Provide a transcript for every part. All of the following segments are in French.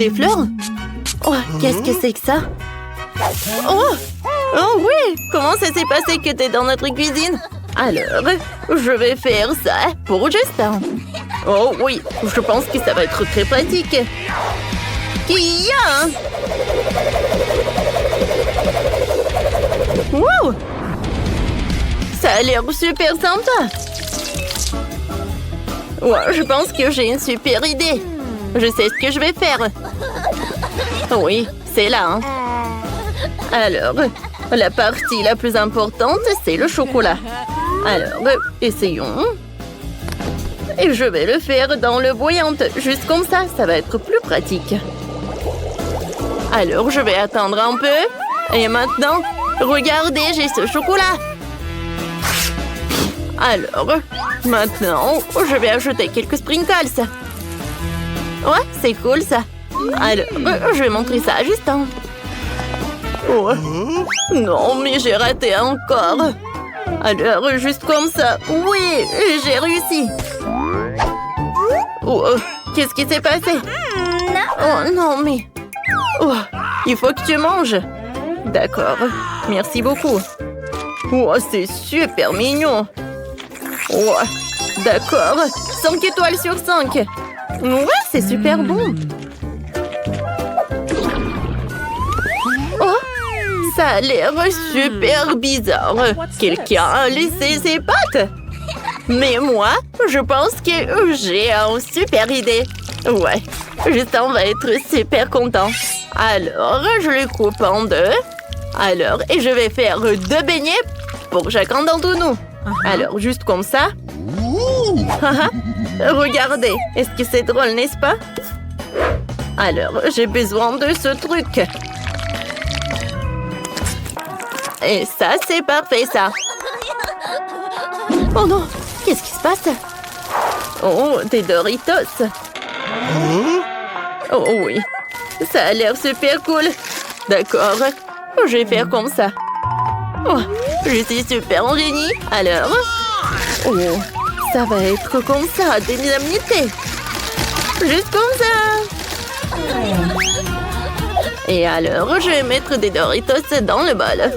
Des fleurs? Oh, qu'est-ce que c'est que ça? Oh! Oh oui! Comment ça s'est passé que t'es dans notre cuisine? Alors, je vais faire ça pour Justin. Oh oui, je pense que ça va être très pratique. Kia! Wow! Ça a l'air super sympa. Ouais, je pense que j'ai une super idée. Je sais ce que je vais faire. Oui, c'est là. Hein. Alors, la partie la plus importante, c'est le chocolat. Alors, essayons. Et je vais le faire dans l'eau bouillante. Juste comme ça, ça va être plus pratique. Alors, je vais attendre un peu. Et maintenant, regardez, j'ai ce chocolat. Alors, maintenant, je vais ajouter quelques sprinkles. Ouais, c'est cool ça. Alors, je vais montrer ça à Justin. Oh. Non, mais j'ai raté encore. Alors, juste comme ça. Oui, j'ai réussi. Oh, qu'est-ce qui s'est passé? Oh non, mais... Oh, il faut que tu manges. D'accord, merci beaucoup. Oh, c'est super mignon. Oh, d'accord, 5 étoiles sur 5. Ouais, c'est super bon. Oh, ça a l'air super bizarre. Quelqu'un a laissé ses pattes. Mais moi, je pense que j'ai une super idée. Ouais, Justin va être super content. Alors, je le coupe en deux. Alors, et je vais faire 2 beignets pour chacun d'entre nous. Alors, juste comme ça. Regardez, est-ce que c'est drôle, n'est-ce pas? Alors, j'ai besoin de ce truc. Et ça, c'est parfait, ça. Oh non, qu'est-ce qui se passe? Oh, des Doritos. Oh oui, ça a l'air super cool. D'accord, je vais faire comme ça. Oh, je suis super en génie. Alors, oh, ça va être comme ça, des indemnités. Juste comme ça. Et alors, je vais mettre des Doritos dans le bol.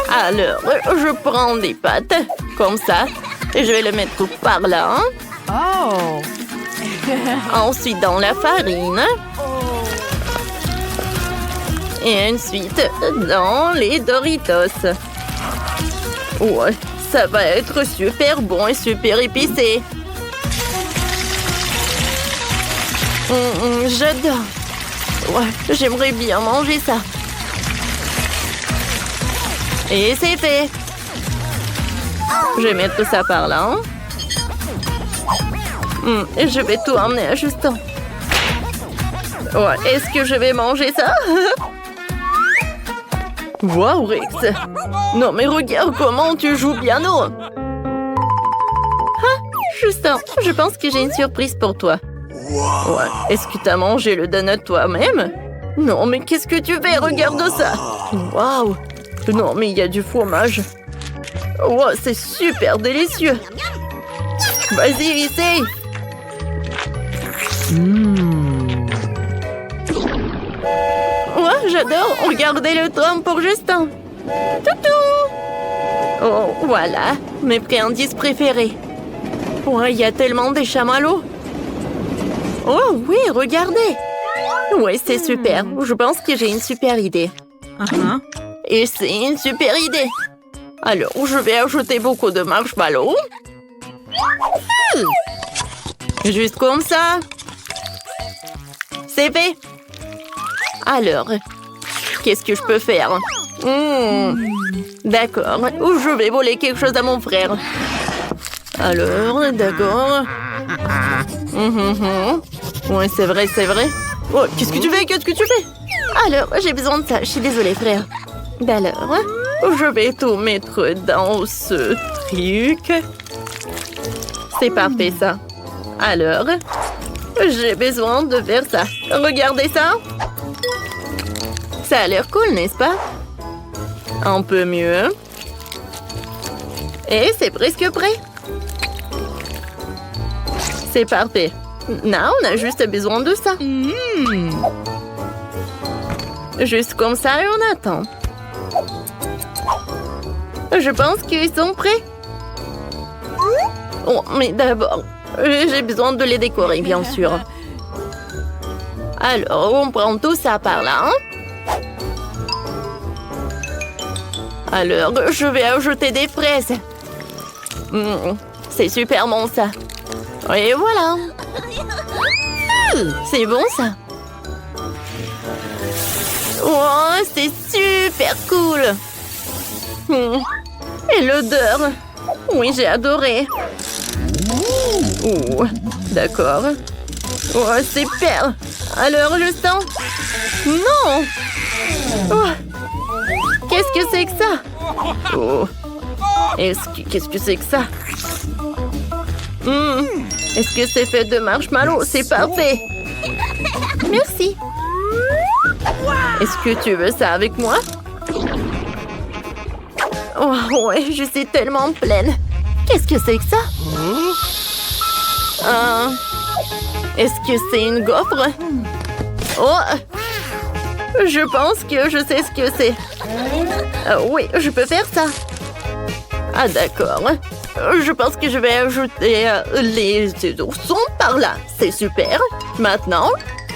Alors, je prends des pâtes, comme ça, et je vais le mettre par là. Oh. Ensuite, dans la farine. Et ensuite, dans les Doritos. Ouais, ça va être super bon et super épicé. J'adore. Ouais, j'aimerais bien manger ça. Et c'est fait. Je vais mettre ça par là. Et je vais tout emmener à Justin. Ouais, est-ce que je vais manger ça? Wow, Rex. Non, mais regarde comment tu joues piano. Ah, Justin, je pense que j'ai une surprise pour toi. Ouais, est-ce que t'as mangé le donut toi-même? Non, mais qu'est-ce que tu fais? Regarde ça. Waouh. Non, mais il y a du fromage. Wow, c'est super délicieux. Vas-y, essaye. Ouais, j'adore. Regardez le tome pour Justin. Toutou. Oh, voilà. Mes friandises préférées. Ouais, il y a tellement des chamallows. Oh oui, regardez. Ouais, c'est super. Je pense que j'ai une super idée. Et c'est une super idée. Alors, je vais ajouter beaucoup de marshmallows. Juste comme ça. C'est fait. Alors, qu'est-ce que je peux faire? D'accord. Ou je vais voler quelque chose à mon frère. Alors, d'accord. Ouais, c'est vrai, c'est vrai. Oh, qu'est-ce que tu fais? Qu'est-ce que tu fais? Alors, j'ai besoin de ça. Je suis désolée, frère. Alors, je vais tout mettre dans ce truc. C'est parfait, ça. Alors, j'ai besoin de faire ça. Regardez ça. Ça a l'air cool, n'est-ce pas? Un peu mieux. Et c'est presque prêt. C'est parfait. Non, on a juste besoin de ça. Juste comme ça et on attend. Je pense qu'ils sont prêts. Oh, mais d'abord, j'ai besoin de les décorer, bien sûr. Alors, on prend tout ça par là. Alors, je vais ajouter des fraises. C'est super bon, ça. Et voilà. C'est bon, ça. Oh, c'est super cool. Et l'odeur. Oui, j'ai adoré. Oh, d'accord. Oh, super. Alors, je sens. Non. Oh. Qu'est-ce que c'est que ça? Oh. Qu'est-ce que c'est que ça? Est-ce que c'est fait de marshmallow? C'est parfait. Merci. Est-ce que tu veux ça avec moi? Oh, ouais, je suis tellement pleine. Qu'est-ce que c'est que ça? Est-ce que c'est une gaufre? Oh! Je pense que je sais ce que c'est. Oui, je peux faire ça. Ah, d'accord. Je pense que je vais ajouter les oursons par là. C'est super. Maintenant,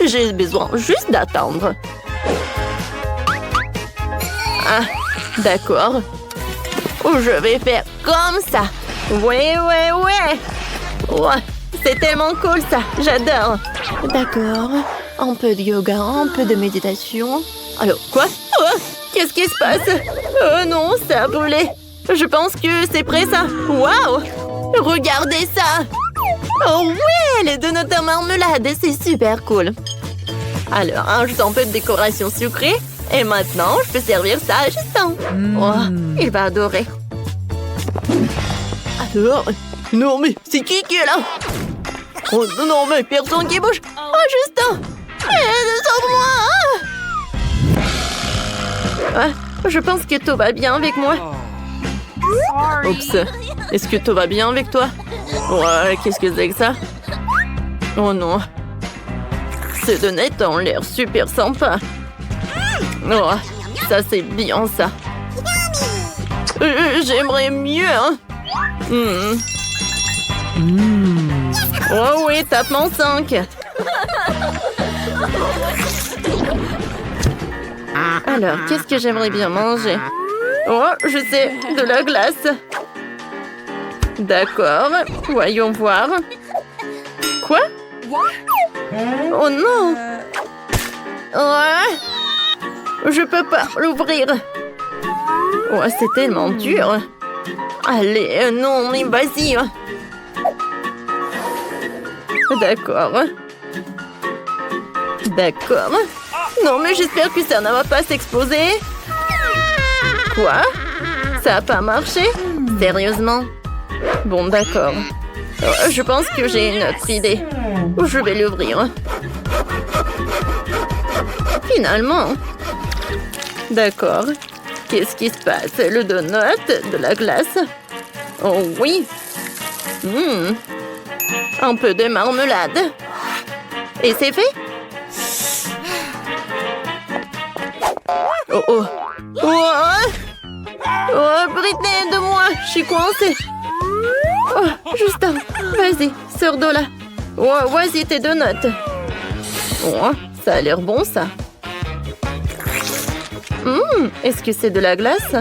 j'ai besoin juste d'attendre. Ah, d'accord. Je vais faire comme ça. Ouais. Ouais, c'est tellement cool ça. J'adore. D'accord. Un peu de yoga, un peu de méditation. Alors, quoi? Oh, qu'est-ce qui se passe? Oh non, ça a brûlé. Je pense que c'est prêt ça. Waouh! Regardez ça! Oh ouais, les donuts en marmelade, c'est super cool. Alors, ajoute un peu de décoration sucrée. Et maintenant, je peux servir ça à Justin. Oh, il va adorer. Alors, non mais, c'est qui est là? Oh non mais, personne qui bouge. Oh, Justin! Sauve-moi! Je pense que tout va bien avec moi. Oups, est-ce que tout va bien avec toi? Ouais, qu'est-ce que c'est que ça? Oh non. Ces donuts ont l'air super sympa. Oh, ça c'est bien ça. J'aimerais mieux, hein. Oh oui, tape mon 5. Alors, qu'est-ce que j'aimerais bien manger? Oh, je sais, de la glace. D'accord, voyons voir. Quoi? Oh non! Oh, je peux pas l'ouvrir. Oh, c'est tellement dur. Allez, non, mais vas-y. D'accord. D'accord. Non, mais j'espère que ça ne va pas s'exploser. Quoi? Ça n'a pas marché? Sérieusement? Bon, d'accord. Je pense que j'ai une autre idée. Je vais l'ouvrir. Finalement. D'accord. Qu'est-ce qui se passe? Le donut, de la glace. Oh oui. Un peu de marmelade. Et c'est fait? Oh oh. Oh, Britney, aide-moi. Je suis coincée. Oh, Justin, vas-y, sors de là. Oh, vas-y, tes donuts. Oh, ça a l'air bon, ça. Est-ce que c'est de la glace?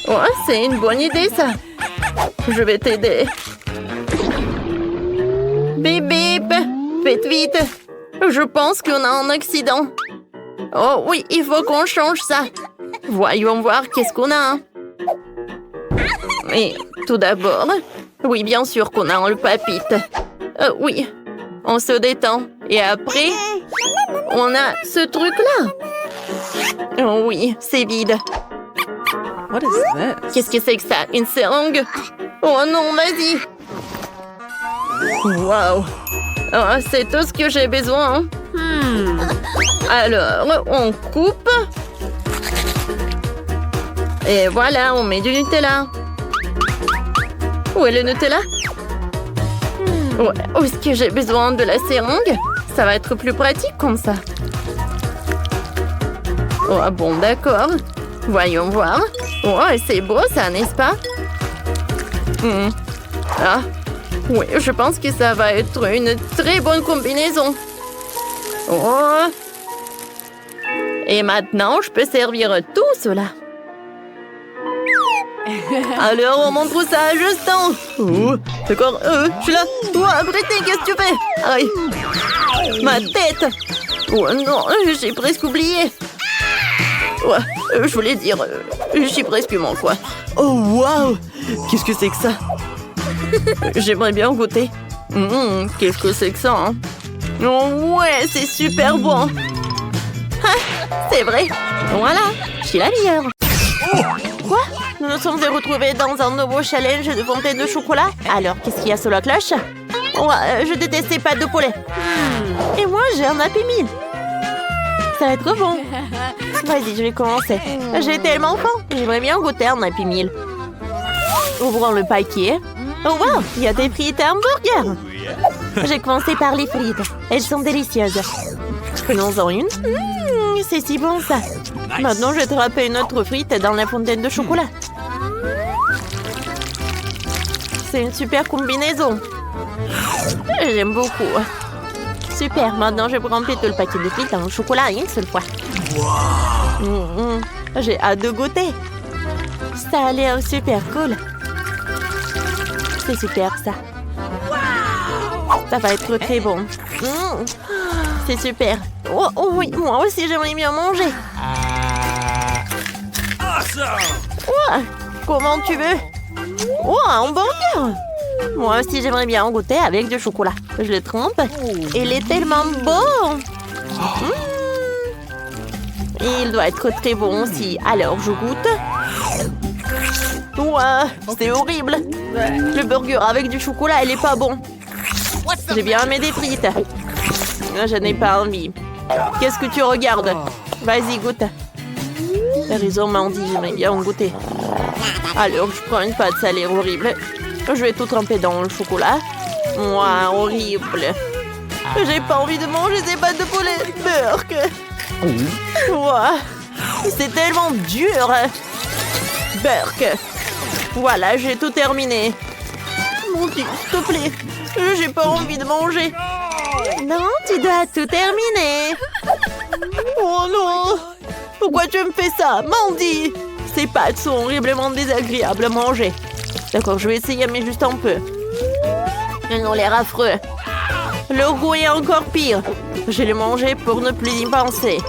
Oh, c'est une bonne idée, ça. Je vais t'aider. Bip, bip. Faites vite. Je pense qu'on a un accident. Oh oui, il faut qu'on change ça. Voyons voir qu'est-ce qu'on a. Mais tout d'abord, oui, bien sûr qu'on a un papite. Oui, on se détend. Et après, on a ce truc-là. Oh oui, c'est vide. What is this? Qu'est-ce que c'est que ça? Une seringue? Oh non, vas-y. Wow. Oh, c'est tout ce que j'ai besoin. Alors, on coupe. Et voilà, on met du Nutella. Où est le Nutella? Ouais, où est-ce que j'ai besoin de la seringue? Ça va être plus pratique comme ça. Oh, bon, d'accord. Voyons voir. Oh, c'est beau ça, n'est-ce pas? Ah, oui, je pense que ça va être une très bonne combinaison. Oh. Et maintenant, je peux servir tout cela. Alors, on montre ça à Justin. Oh, d'accord, je suis là. Oh, Britney, qu'est-ce que tu fais? Aïe. Ma tête. Oh non, j'ai presque oublié. Ouais, je voulais dire, j'ai presque mon quoi. Oh, waouh! Qu'est-ce que c'est que ça? J'aimerais bien goûter. Qu'est-ce que c'est que ça, hein? Oh, ouais, c'est super bon. Ah, c'est vrai. Voilà, je suis la meilleure. Quoi? Nous nous sommes retrouvés dans un nouveau challenge de fontaine de chocolat. Alors, qu'est-ce qu'il y a sur la cloche? Ouais, je déteste ces pâtes de poulet. Et moi, j'ai un Happy Meal. Ça va être bon. Vas-y, je vais commencer. J'ai tellement faim. J'aimerais bien goûter un Happy Meal. Ouvrons le paquet. Oh wow, il y a des frites et hamburgers. J'ai commencé par les frites. Elles sont délicieuses. Prenons-en une. C'est si bon ça. Maintenant, je vais tremper une autre frite dans la fontaine de chocolat. C'est une super combinaison. J'aime beaucoup. Super, maintenant je vais remplir tout le paquet de frites dans le chocolat une seule fois. J'ai hâte de goûter. Ça a l'air super cool. C'est super ça. Ça va être très bon. C'est super. Oh, oui, moi aussi j'aimerais bien manger. Ouais, comment tu veux? Oh, un hamburger. Moi aussi j'aimerais bien en goûter avec du chocolat. Je le trempe. Il est tellement bon. Il doit être très bon aussi. Alors je goûte. Ouais, c'est horrible. Le burger avec du chocolat, il est pas bon. J'ai bien aimé des frites. Je n'ai pas envie. Qu'est-ce que tu regardes? Vas-y, goûte. T'as raison, Mandy, j'aimerais bien en goûter. Alors, je prends une pâte salée horrible. Je vais tout tremper dans le chocolat. Ouah, horrible. J'ai pas envie de manger ces pâtes de poulet. Burk. Ouah, c'est tellement dur. Burk. Voilà, j'ai tout terminé. Mon Dieu, s'il te plaît. J'ai pas envie de manger. Non, tu dois tout terminer. Oh non. Pourquoi tu me fais ça, Mandy? Ces pâtes sont horriblement désagréables à manger. D'accord, je vais essayer, mais juste un peu. Elles ont l'air affreux. Le goût est encore pire. Je vais les manger pour ne plus y penser.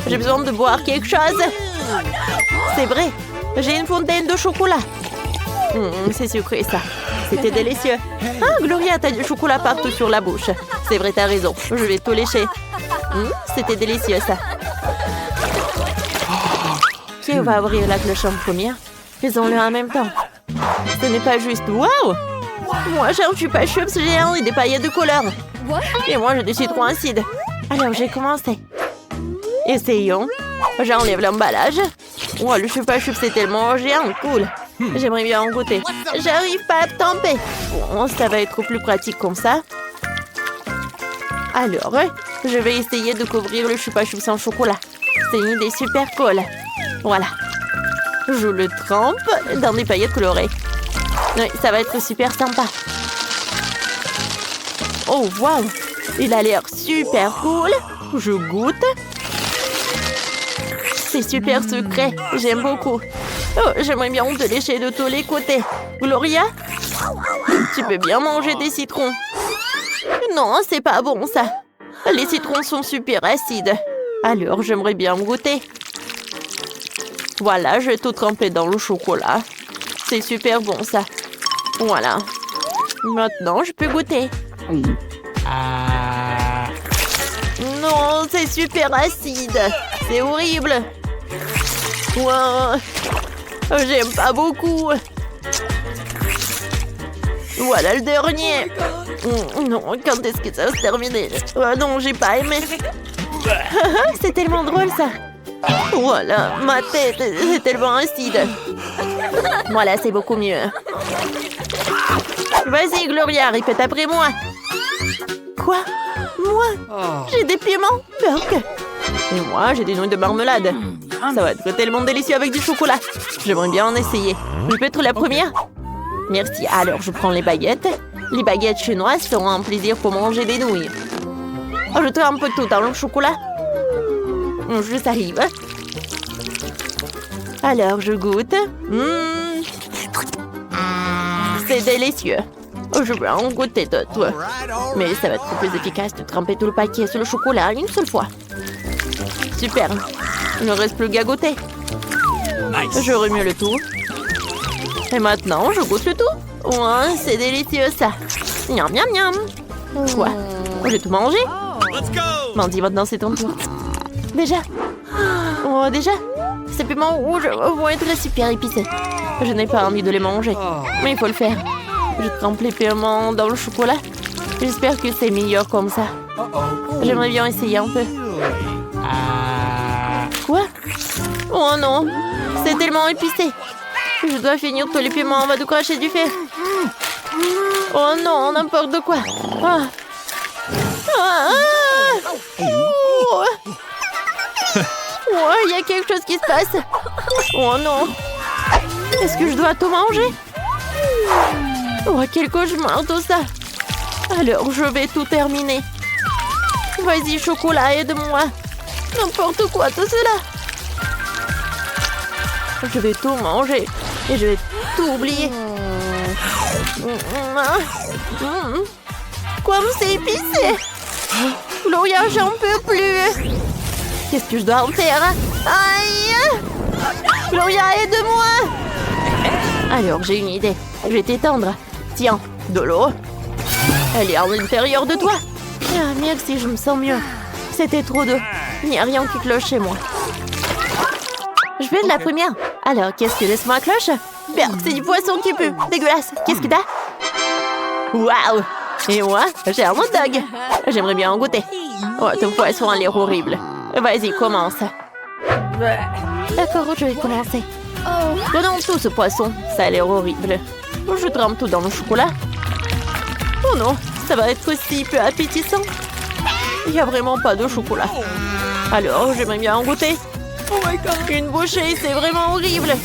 J'ai besoin de boire quelque chose. C'est vrai, j'ai une fontaine de chocolat. C'est sucré, ça. C'était délicieux. Ah, Gloria, t'as du chocolat partout sur la bouche. C'est vrai, t'as raison. Je vais tout lécher. C'était délicieux, ça. Qui va ouvrir la cloche en première? Faisons-le en même temps. Ce n'est pas juste. Waouh! Moi, j'ai un chupa chups géant et des paillettes de couleur. Et moi, j'ai des citrons acides. Alors, j'ai commencé. Essayons. J'enlève l'emballage. Oh, le chupa chups est tellement géant. Cool. J'aimerais bien en goûter. J'arrive pas à tremper. Bon, ça va être plus pratique comme ça. Alors, je vais essayer de couvrir le chupa chups en chocolat. C'est une idée super cool. Voilà. Je le trempe dans des paillettes colorées. Oui, ça va être super sympa. Oh, waouh! Il a l'air super cool. Je goûte. C'est super sucré. J'aime beaucoup. Oh, j'aimerais bien te lécher de tous les côtés. Gloria, tu peux bien manger des citrons. Non, c'est pas bon, ça. Les citrons sont super acides. Alors, j'aimerais bien goûter. Voilà, je vais tout tremper dans le chocolat. C'est super bon, ça. Voilà. Maintenant, je peux goûter. Non, c'est super acide. C'est horrible. Wow. J'aime pas beaucoup. Voilà le dernier. Non, quand est-ce que ça va se terminer? Oh non, j'ai pas aimé. C'est tellement drôle, ça. Voilà, ma tête, c'est tellement acide. Voilà, c'est beaucoup mieux. Vas-y, Gloria, répète après moi. Quoi? Moi? J'ai des piments, Burke. Et moi, j'ai des nouilles de marmelade. Ça va être tellement délicieux avec du chocolat. J'aimerais bien en essayer. Je peux être la première? Merci. Alors, je prends les baguettes. Les baguettes chinoises seront un plaisir pour manger des nouilles. Je trempe tout dans le chocolat. Juste arrive. Alors, je goûte. C'est délicieux. Je vais en goûter d'autres. Mais ça va être plus efficace de tremper tout le paquet sur le chocolat une seule fois. Super. Il ne reste plus qu'à goûter. Je remue le tout. Et maintenant, je goûte le tout. Ouais, c'est délicieux ça. Miam, miam, miam. Quoi? J'ai tout mangé? Mandy, maintenant c'est ton tour. Déjà? Oh, déjà? Ces piments rouges vont être super épicés. Je n'ai pas envie de les manger, mais il faut le faire. Je trempe les piments dans le chocolat. J'espère que c'est meilleur comme ça. J'aimerais bien essayer un peu. Quoi? Oh non, c'est tellement épicé. Je dois finir tous les piments avant de cracher du feu. Oh non, n'importe quoi. Ah. Ah. Oh. Oh, il y a quelque chose qui se passe. Oh non. Est-ce que je dois tout manger? Oh, quel cauchemar tout ça. Alors, je vais tout terminer. Vas-y, chocolat, aide-moi. N'importe quoi, tout cela. Je vais tout manger. Et je vais tout oublier. Comme c'est épicé. Gloria, j'en peux plus. Qu'est-ce que je dois en faire? Aïe! Gloria, aide-moi! Alors, j'ai une idée. Je vais t'étendre. Tiens, de l'eau. Elle est à l'intérieur de toi. Ah, merci, je me sens mieux. C'était trop d'eau. Il n'y a rien qui cloche chez moi. Je vais de la première. Alors, qu'est-ce que laisse-moi cloche? Berk, c'est du poisson qui pue. Dégueulasse. Qu'est-ce que t'as? Waouh! Et moi, j'ai un hot dog. J'aimerais bien en goûter. Oh, ton poisson a l'air horrible. Vas-y, commence. D'accord, je vais commencer. Prenons tout ce poisson. Ça a l'air horrible. Je trempe tout dans le chocolat. Oh non, ça va être si peu appétissant. Il n'y a vraiment pas de chocolat. Alors, j'aimerais bien en goûter. Une bouchée, c'est vraiment horrible.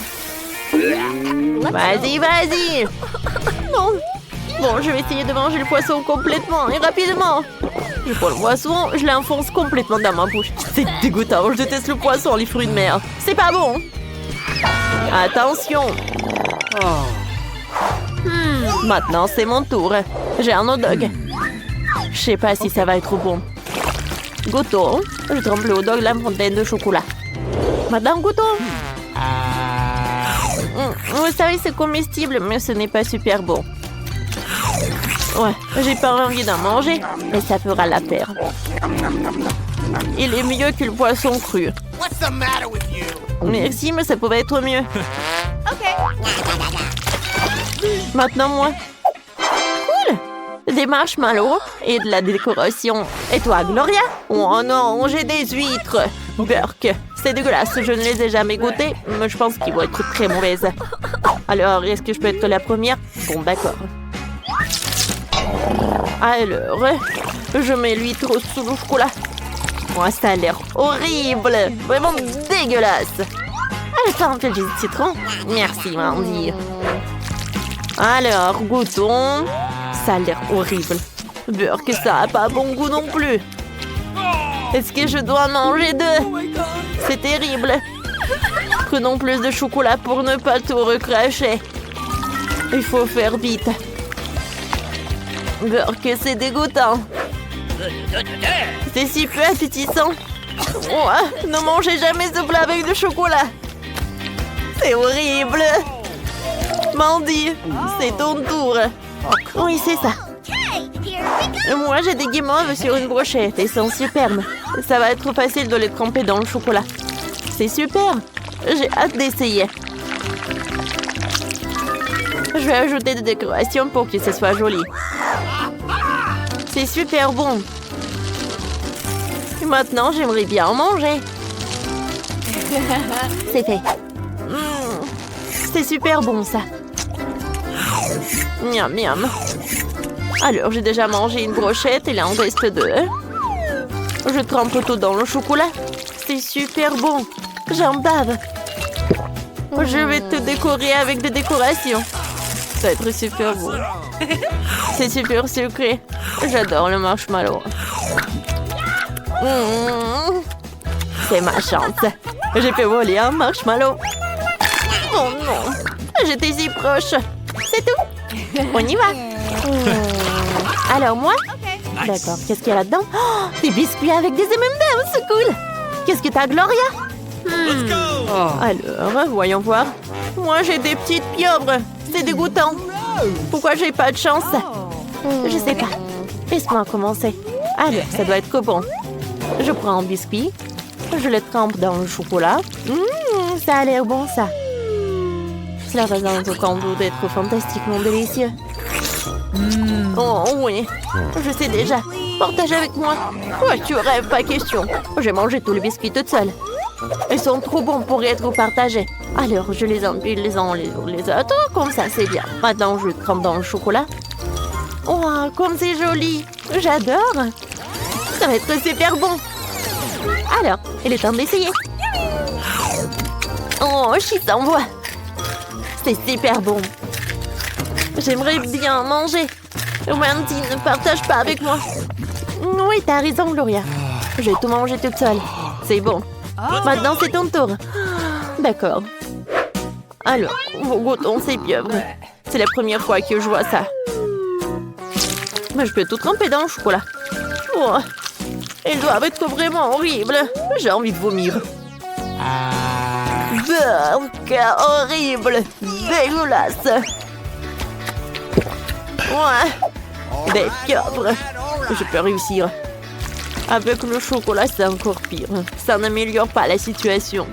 Vas-y, vas-y. Non. Bon, je vais essayer de manger le poisson complètement et rapidement. Je prends le poisson, je l'enfonce complètement dans ma bouche. C'est dégoûtant, je déteste le poisson, les fruits de mer. C'est pas bon. Attention. Maintenant, c'est mon tour. J'ai un hot dog. Je sais pas si ça va être bon. Goûtons. Je trempe le hot dog dans la fontaine de chocolat. Maintenant, goûtons. Vous savez, c'est comestible, mais ce n'est pas super bon. Ouais, j'ai pas envie d'en manger, mais ça fera l'affaire. Il est mieux que le poisson cru. Merci, mais ça pouvait être mieux. Maintenant, moi. Cool! Des marshmallows et de la décoration. Et toi, Gloria? Oh non, j'ai des huîtres. Burk, c'est dégueulasse, je ne les ai jamais goûtées, mais je pense qu'ils vont être très mauvaises. Alors, est-ce que je peux être la première? Bon, d'accord. Alors, je mets l'huître sous le chocolat. Moi, ça a l'air horrible. Vraiment dégueulasse. Attends, un peu de citron. Merci, Mandy. Alors, goûtons. Ça a l'air horrible. Burk, ça a pas bon goût non plus. Est-ce que je dois en manger deux? C'est terrible. Prenons plus de chocolat pour ne pas tout recracher. Il faut faire vite. Burk, c'est dégoûtant. C'est si peu appétissant. Oh, ne mangez jamais ce plat avec du chocolat. C'est horrible. Mandy, c'est ton tour. Oui, c'est ça. Moi, j'ai des guimauves sur une brochette. Ils sont superbes. Ça va être facile de les tremper dans le chocolat. C'est super. J'ai hâte d'essayer. Je vais ajouter des décorations pour que ce soit joli. C'est super bon. Et maintenant, j'aimerais bien en manger. C'est fait. C'est super bon, ça. Miam, miam. Alors, j'ai déjà mangé une brochette, il en reste 2. Je trempe tout dans le chocolat. C'est super bon. J'en bave. Je vais te décorer avec des décorations. Ça va être super bon. C'est super sucré. J'adore le marshmallow. C'est ma chance. J'ai fait voler un marshmallow. Oh non, j'étais si proche. C'est tout. On y va. Alors moi? D'accord, qu'est-ce qu'il y a là-dedans? Oh, des biscuits avec des M&M's, c'est cool. Qu'est-ce que t'as, Gloria? Alors, voyons voir. Moi, j'ai des petites pieuvres. C'est dégoûtant. Pourquoi j'ai pas de chance? Je sais pas. Laisse-moi commencer. Alors, ça doit être que bon. Je prends un biscuit. Je le trempe dans le chocolat. Ça a l'air bon, ça. Cela présente au combo d'être fantastiquement délicieux. Oh oui, je sais déjà. Partage avec moi. Ouais, tu rêves, pas question. J'ai mangé tous les biscuits toute seule. Ils sont trop bons pour être partagés. Alors, je les empile les uns les autres. Comme ça, c'est bien. Maintenant, je trempe dans le chocolat. Oh, comme c'est joli. J'adore. Ça va être super bon. Alors, il est temps d'essayer. Oh, je t'en vois. C'est super bon. J'aimerais bien manger. Wendy, ne partage pas avec moi. Oui, t'as raison, Gloria. J'ai tout mangé toute seule. C'est bon. Maintenant, c'est ton tour. D'accord. Alors, goûtons ces pieuvres. C'est la première fois que je vois ça. Mais je peux tout tremper dans le chocolat. Oh, ils doivent être vraiment horribles. J'ai envie de vomir. Quel horrible. Dégueulasse. Ouais. Des pieuvres. Je peux réussir. Avec le chocolat, c'est encore pire. Ça n'améliore pas la situation.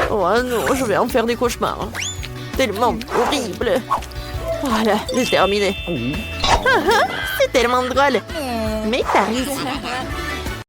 Oh non, je vais en faire des cauchemars. Tellement horrible. Voilà, c'est terminé. C'est tellement drôle. Mais t'as réussi.